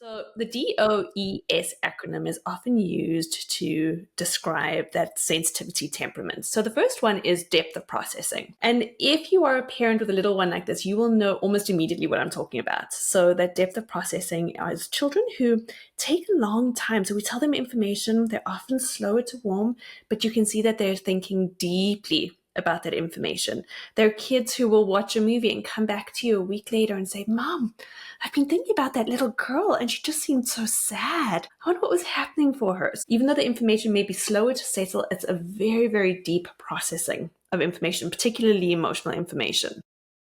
So the DOES acronym is often used to describe that sensitivity temperament. So the first one is depth of processing. And if you are a parent with a little one like this, you will know almost immediately what I'm talking about. So that depth of processing is children who take a long time. So we tell them information, they're often slower to warm, but you can see that they're thinking deeply about that information. There are kids who will watch a movie and come back to you a week later and say, Mom, I've been thinking about that little girl and she just seemed so sad. I wonder what was happening for her. So even though the information may be slower to settle, it's a very, very deep processing of information, particularly emotional information.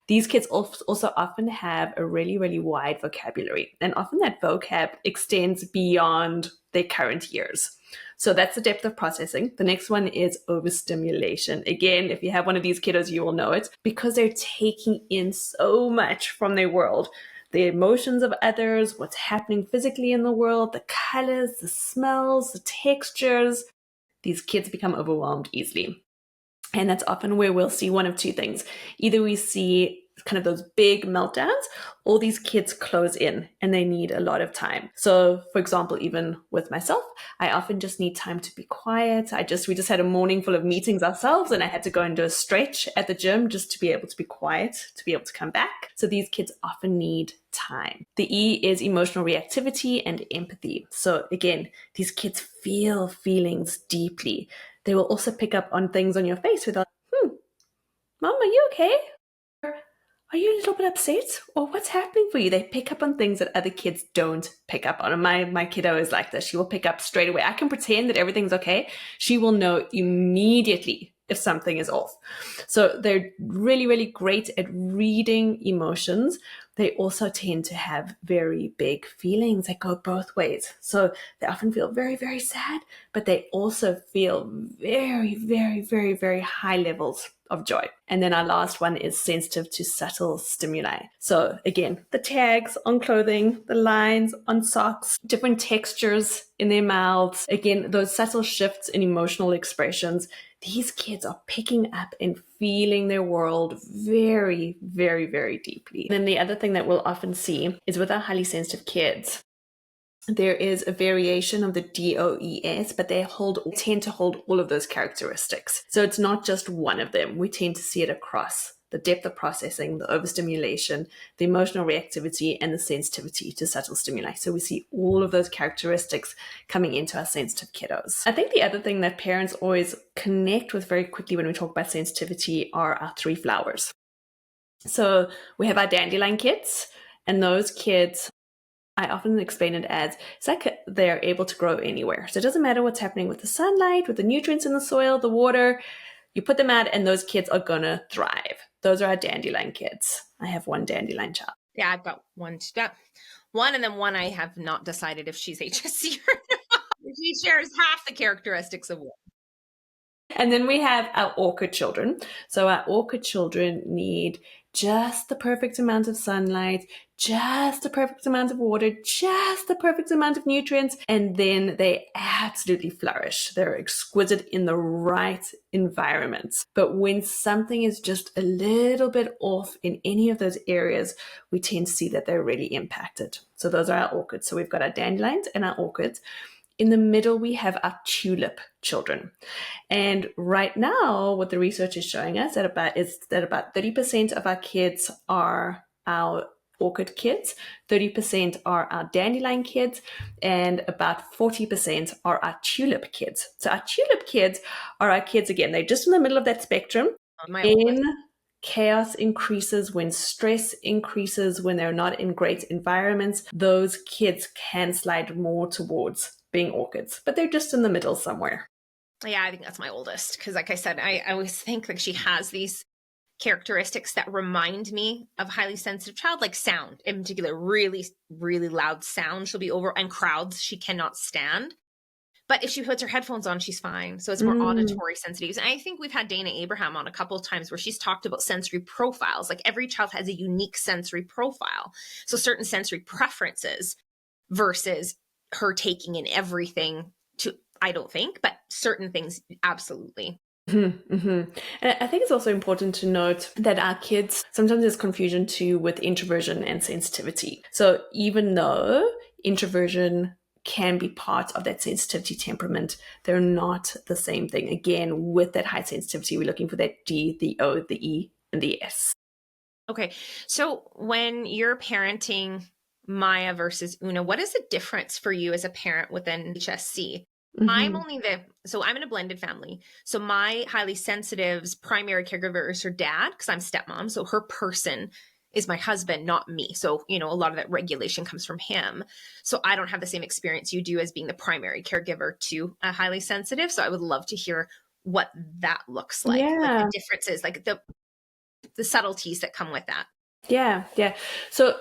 These kids also often have a really, really wide vocabulary, and often that vocab extends beyond their current years. So that's the depth of processing. The next one is overstimulation. Again, if you have one of these kiddos, you will know it because they're taking in so much from their world. The emotions of others, what's happening physically in the world, the colors, the smells, the textures. These kids become overwhelmed easily. And that's often where we'll see one of two things. Either we see kind of those big meltdowns, or these kids close in and they need a lot of time. So for example, even with myself, I often just need time to be quiet. We just had a morning full of meetings ourselves and I had to go and do a stretch at the gym just to be able to be quiet, to be able to come back. So these kids often need time. The E is emotional reactivity and empathy. So again, these kids feel feelings deeply. They will also pick up on things on your face without, Mom, are you okay? Are you a little bit upset? Or what's happening for you? They pick up on things that other kids don't pick up on. And my kiddo is like this. She will pick up straight away. I can pretend that everything's okay. She will know immediately if something is off. So they're really, really great at reading emotions. They also tend to have very big feelings that go both ways. So they often feel very, very sad, but they also feel very, very, very, very high levels of joy. And then our last one is sensitive to subtle stimuli. So again, the tags on clothing, the lines on socks, different textures in their mouths. Again, those subtle shifts in emotional expressions. These kids are picking up and feeling their world very, very, very deeply. And then the other thing that we'll often see is with our highly sensitive kids, there is a variation of the DOES, but they tend to hold all of those characteristics. So it's not just one of them. We tend to see it across the depth of processing, the overstimulation, the emotional reactivity, and the sensitivity to subtle stimuli. So we see all of those characteristics coming into our sensitive kiddos. I think the other thing that parents always connect with very quickly when we talk about sensitivity are our three flowers. So we have our dandelion kids, and those kids, I often explain it as it's like they're able to grow anywhere. So it doesn't matter what's happening with the sunlight, with the nutrients in the soil, the water, you put them out and those kids are going to thrive. Those are our dandelion kids. I have one dandelion child. Yeah, I've got one, and then one I have not decided if she's HSC or not. She shares half the characteristics of one. And then we have our orchid children. So our orchid children need just the perfect amount of sunlight, just the perfect amount of water, just the perfect amount of nutrients, and then they absolutely flourish. They're exquisite in the right environments. But when something is just a little bit off in any of those areas, we tend to see that they're really impacted. So those are our orchids. So we've got our dandelions and our orchids. In the middle, we have our tulip children. And right now, what the research is showing us is that about 30% of our kids are our orchid kids, 30% are our dandelion kids, and about 40% are our tulip kids. So our tulip kids are our kids, again, they're just in the middle of that spectrum. Chaos increases, when stress increases, when they're not in great environments, those kids can slide more towards being orchids, but they're just in the middle somewhere. Yeah, I think that's my oldest because, like I said, I always think like she has these characteristics that remind me of highly sensitive child, like sound in particular, really, really loud sound. She'll be over, and crowds she cannot stand. But if she puts her headphones on, she's fine. So it's more auditory sensitive. And I think we've had Dana Abraham on a couple of times where she's talked about sensory profiles. Like every child has a unique sensory profile. So certain sensory preferences versus her taking in everything I don't think, but certain things, absolutely. Mm-hmm, mm-hmm. And I think it's also important to note that our kids, sometimes there's confusion too with introversion and sensitivity. So even though introversion can be part of that sensitivity temperament. They're not the same thing. Again, with that high sensitivity, we're looking for that D, the O, the E, and the S. Okay. So when you're parenting Maya versus Una, what is the difference for you as a parent within HSC? I'm in a blended family. So my highly sensitive's primary caregiver is her dad, because I'm stepmom. So her person is my husband, not me. So, a lot of that regulation comes from him. So I don't have the same experience you do as being the primary caregiver to a highly sensitive. So I would love to hear what that looks like the differences, like the subtleties that come with that. Yeah. So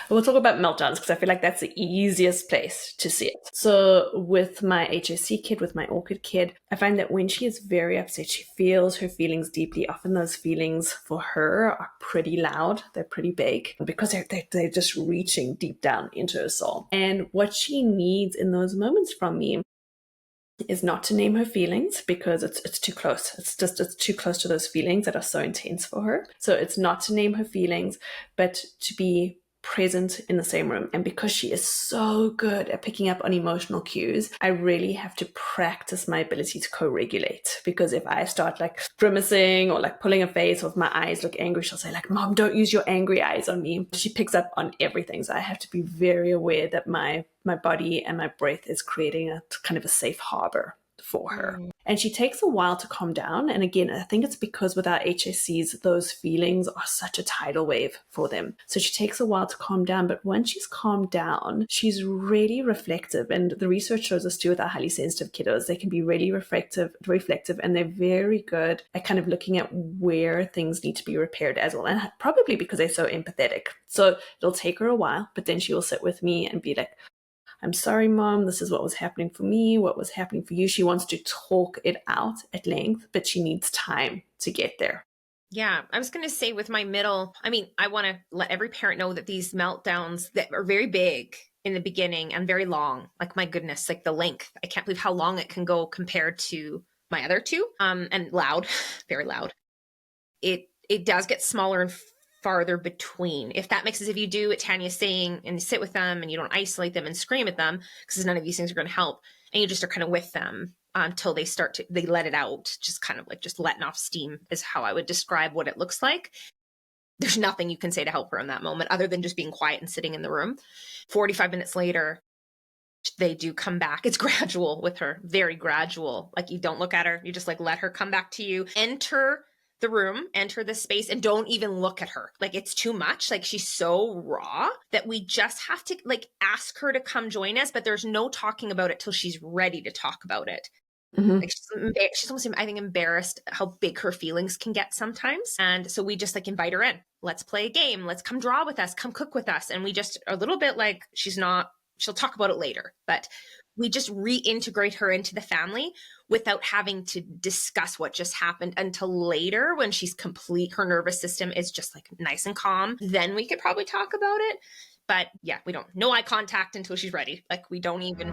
we'll talk about meltdowns because I feel like that's the easiest place to see it. So with my HSC kid, with my Orchid kid, I find that when she is very upset, she feels her feelings deeply. Often those feelings for her are pretty loud. They're pretty big because they're just reaching deep down into her soul. And what she needs in those moments from me is not to name her feelings because it's too close. It's too close to those feelings that are so intense for her. So it's not to name her feelings, but to be present in the same room. And because she is so good at picking up on emotional cues, I really have to practice my ability to co-regulate. Because if I start like grimacing or like pulling a face, or if my eyes look angry, she'll say like, "Mom, don't use your angry eyes on me." She picks up on everything. So I have to be very aware that my body and my breath is creating a kind of a safe harbor for her. And she takes a while to calm down. And again, I think it's because with our HSCs, those feelings are such a tidal wave for them. So she takes a while to calm down. But once she's calmed down, she's really reflective. And the research shows us too with our highly sensitive kiddos, they can be really reflective, and they're very good at kind of looking at where things need to be repaired as well. And probably because they're so empathetic. So it'll take her a while, but then she will sit with me and be like, "I'm sorry, Mom, this is what was happening for me, what was happening for you." She wants to talk it out at length, but she needs time to get there. Yeah, I was going to say with my middle, I want to let every parent know that these meltdowns that are very big in the beginning and very long, like my goodness, like the length. I can't believe how long it can go compared to my other two. And loud, very loud. It does get smaller and farther between. If that makes sense, if you do what Tanya's saying and you sit with them and you don't isolate them and scream at them, because none of these things are going to help, and you just are kind of with them until they let it out, just kind of like just letting off steam is how I would describe what it looks like. There's nothing you can say to help her in that moment other than just being quiet and sitting in the room. 45 minutes later, they do come back. It's gradual with her, very gradual. Like you don't look at her, you just like let her come back to you. Enter the room, enter the space, and don't even look at her. Like it's too much. Like she's so raw that we just have to like ask her to come join us, but there's no talking about it till she's ready to talk about it. Like she's almost, I think, embarrassed how big her feelings can get sometimes. And so we just like invite her in. Let's play a game. Let's come draw with us. Come cook with us. And we just are a little bit like, she'll talk about it later, but we just reintegrate her into the family without having to discuss what just happened until later when she's complete. Her nervous system is just like nice and calm. Then we could probably talk about it. But yeah, we don't, no eye contact until she's ready. Like we don't even